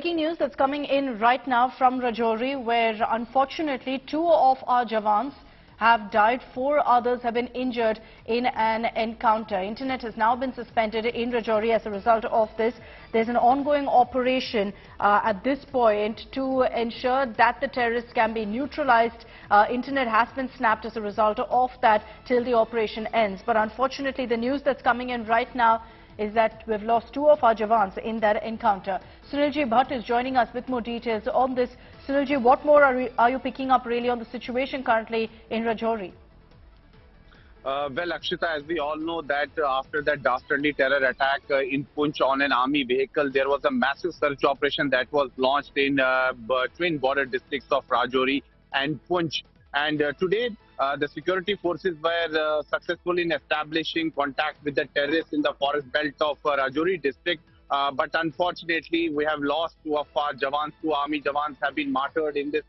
breaking news that's coming in right now from Rajouri, where unfortunately 2 of our Jawans have died, 4 others have been injured in an encounter. Internet has now been suspended in Rajouri as a result of this. There's an ongoing operation at this point to ensure that the terrorists can be neutralized. Internet has been snapped as a result of that till the operation ends. But unfortunately, the news that's coming in right now is that we've lost 2 of our Jawans in that encounter. Sunilji Bhatt is joining us with more details on this. Sunilji, what more are you picking up really on the situation currently in Rajouri? Well, Akshita, as we all know that after that dastardly terror attack in Poonch on an army vehicle, there was a massive search operation that was launched in twin border districts of Rajouri and Poonch. And today, the security forces were successful in establishing contact with the terrorists in the forest belt of Rajouri district. But unfortunately, we have lost 2 of our Jawans. 2 army Jawans have been martyred in this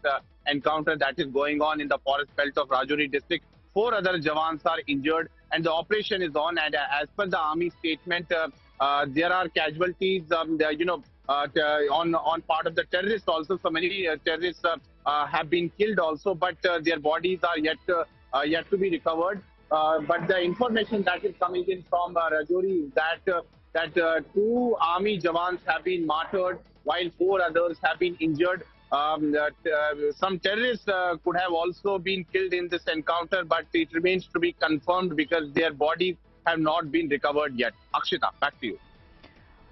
encounter that is going on in the forest belt of Rajouri district. 4 other Jawans are injured and the operation is on. And as per the army statement, there are casualties, on part of the terrorists also. So many terrorists have been killed also, but their bodies are yet to be recovered. But the information that is coming in from Rajouri is that 2 army Jawans have been martyred while 4 others have been injured. Some terrorists could have also been killed in this encounter, but it remains to be confirmed because their bodies have not been recovered yet. Akshita, back to you.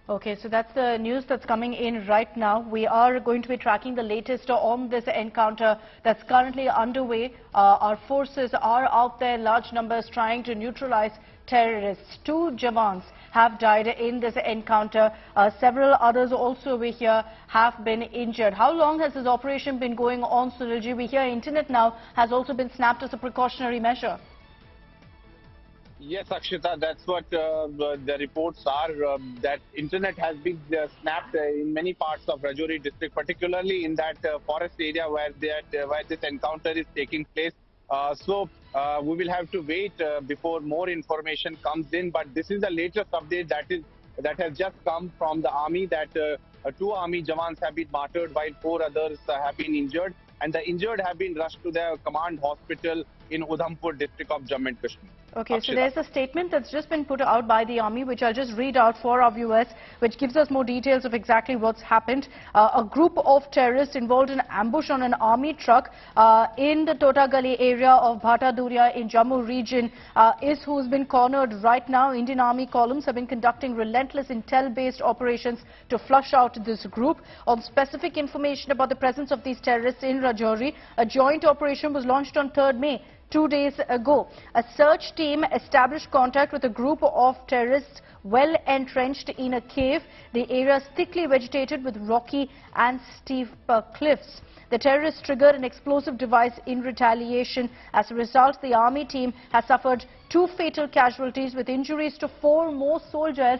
Okay, so that's the news that's coming in right now. We are going to be tracking the latest on this encounter that's currently underway. Our forces are out there, large numbers, trying to neutralize terrorists. 2 Jawans have died in this encounter. Several others also, we hear, have been injured. How long has this operation been going on, Sunilji? We hear internet now has also been snapped as a precautionary measure. Yes, Akshita, that's what the reports are, that internet has been snapped in many parts of Rajouri district, particularly in that forest area where this encounter is taking place. So we will have to wait before more information comes in. But this is the latest update that has just come from the army, that 2 army Jawans have been martyred while 4 others have been injured. And the injured have been rushed to the command hospital in Udhampur district of Jammu and Kashmir. Okay, so there's a statement that's just been put out by the army, which I'll just read out for our viewers, which gives us more details of exactly what's happened. A group of terrorists involved in ambush on an army truck in the Totagali area of Bhata Duria in Jammu region is who's been cornered right now. Indian Army columns have been conducting relentless intel-based operations to flush out this group. On specific information about the presence of these terrorists in Rajouri, a joint operation was launched on 3rd May. 2 days ago. A search team established contact with a group of terrorists well entrenched in a cave. The area is thickly vegetated with rocky and steep cliffs. The terrorists triggered an explosive device in retaliation. As a result, the army team has suffered 2 fatal casualties with injuries to 4 more soldiers,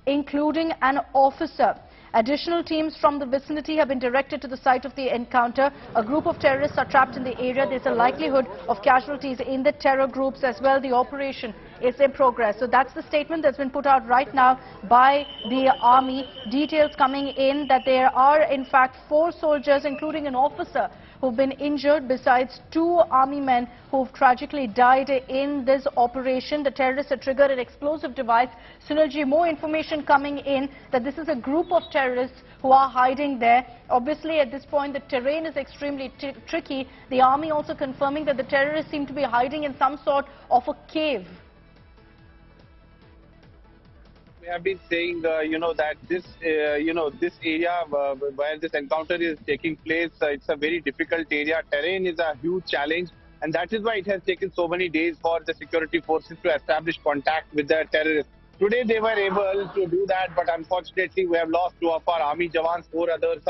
including an officer. Additional teams from the vicinity have been directed to the site of the encounter. A group of terrorists are trapped in the area. There's a likelihood of casualties in the terror groups as well. The operation is in progress. So that's the statement that's been put out right now by the army. Details coming in that there are in fact 4 soldiers, including an officer, who've been injured, besides 2 army men who've tragically died in this operation. The terrorists had triggered an explosive device. Sunilji, more information coming in that this is a group of terrorists who are hiding there. Obviously, at this point, the terrain is extremely tricky. The army also confirming that the terrorists seem to be hiding in some sort of a cave. We have been saying, that this area where this encounter is taking place, it's a very difficult area. Terrain is a huge challenge, and that is why it has taken so many days for the security forces to establish contact with the terrorists. Today they were able to do that, but unfortunately we have lost 2 of our army Jawans, 4 others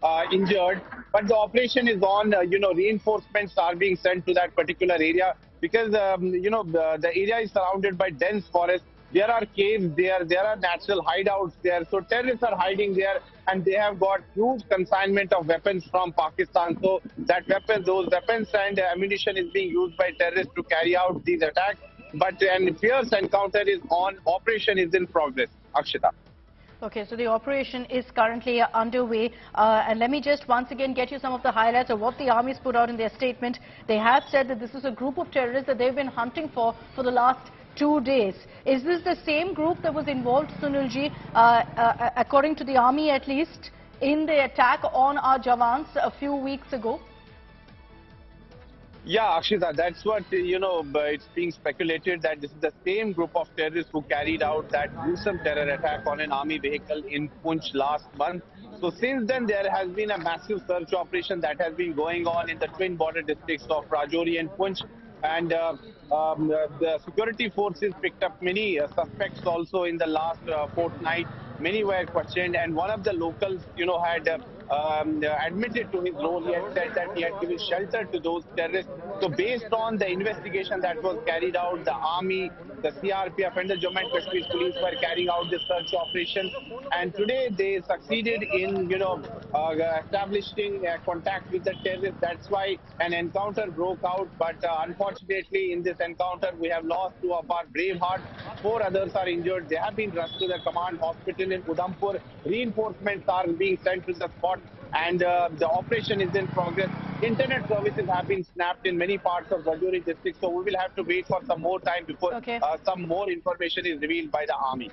are injured. But the operation is on. Reinforcements are being sent to that particular area because the area is surrounded by dense forest. There are caves there, there are natural hideouts there. So terrorists are hiding there, and they have got huge consignment of weapons from Pakistan. So those weapons and ammunition is being used by terrorists to carry out these attacks. But a fierce encounter is on. Operation is in progress. Akshita. Okay, so the operation is currently underway. And let me just once again get you some of the highlights of what the army's put out in their statement. They have said that this is a group of terrorists that they've been hunting for the last 2 days. Is this the same group that was involved, Sunilji, according to the army at least, in the attack on our Jawans a few weeks ago? Yeah, Akshita, that's what, it's being speculated that this is the same group of terrorists who carried out that gruesome terror attack on an army vehicle in Punch last month. So since then, there has been a massive search operation that has been going on in the twin border districts of Rajouri and Punch. And the security forces picked up many suspects also in the last fortnight. Many were questioned, and one of the locals, had admitted to his role. He had said that he had given shelter to those terrorists. So based on the investigation that was carried out, the army, the CRPF and the Jammu and Kashmir police were carrying out this search operation. And today they succeeded in, establishing contact with the terrorists. That's why an encounter broke out. But unfortunately, in this encounter, we have lost two of our brave hearts. 4 others are injured. They have been rushed to the command hospital in Udhampur. Reinforcements are being sent to the spot, and the operation is in progress. Internet services have been snapped in many parts of Rajouri district, so we will have to wait for some more time before Okay. some more information is revealed by the army.